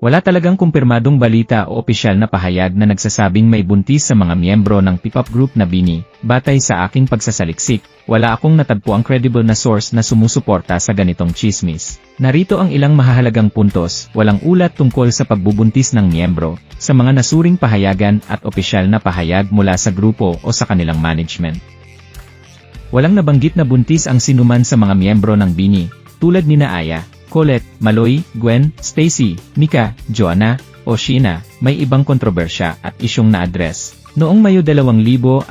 Wala talagang kumpirmadong balita o opisyal na pahayag na nagsasabing may buntis sa mga miyembro ng P-pop group na BINI. Batay sa aking pagsasaliksik, wala akong natagpuang credible na source na sumusuporta sa ganitong chismis. Narito ang ilang mahahalagang puntos, walang ulat tungkol sa pagbubuntis ng miyembro, sa mga nasuring pahayagan at opisyal na pahayag mula sa grupo o sa kanilang management. Walang nabanggit na buntis ang sinuman sa mga miyembro ng BINI, tulad nina Aya, Colette, Maloy, Gwen, Stacy, Mika, Joanna, o Sheena. May ibang kontrobersya at isyong na-address. Noong Mayo 2025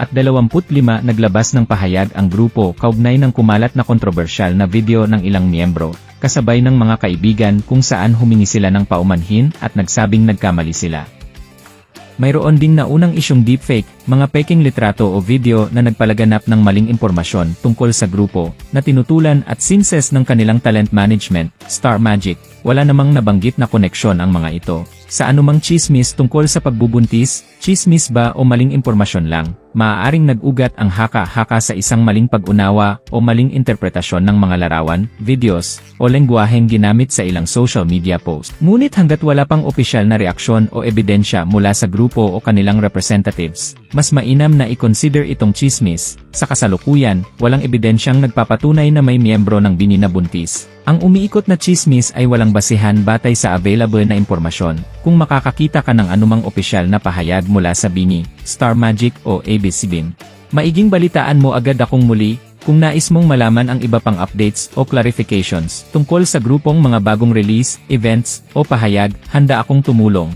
naglabas ng pahayag ang grupo kaugnay ng kumalat na kontrobersyal na video ng ilang miyembro, kasabay ng mga kaibigan kung saan humingi sila ng paumanhin at nagsabing nagkamali sila. Mayroon ding naunang isyong deepfake, mga peking litrato o video na nagpalaganap ng maling impormasyon tungkol sa grupo, na tinutulan at sinses ng kanilang talent management, Star Magic. Wala namang nabanggit na koneksyon ang mga ito sa anumang chismis tungkol sa pagbubuntis, chismis ba o maling impormasyon lang. Maaaring nag-ugat ang haka-haka sa isang maling pag-unawa o maling interpretasyon ng mga larawan, videos, o lengguwaheng ginamit sa ilang social media post. Ngunit hanggat wala pang opisyal na reaksyon o ebidensya mula sa grupo o kanilang representatives, mas mainam na i-consider itong chismis. Sa kasalukuyan, walang ebidensyang nagpapatunay na may miyembro ng BINI na buntis. Ang umiikot na chismis ay walang basihan batay sa available na impormasyon. Kung makakakita ka ng anumang opisyal na pahayag mula sa BINI, Star Magic o ABS-CBN, maiging balitaan mo agad akong muli. Kung nais mong malaman ang iba pang updates o clarifications tungkol sa grupong mga bagong release, events, o pahayag, handa akong tumulong.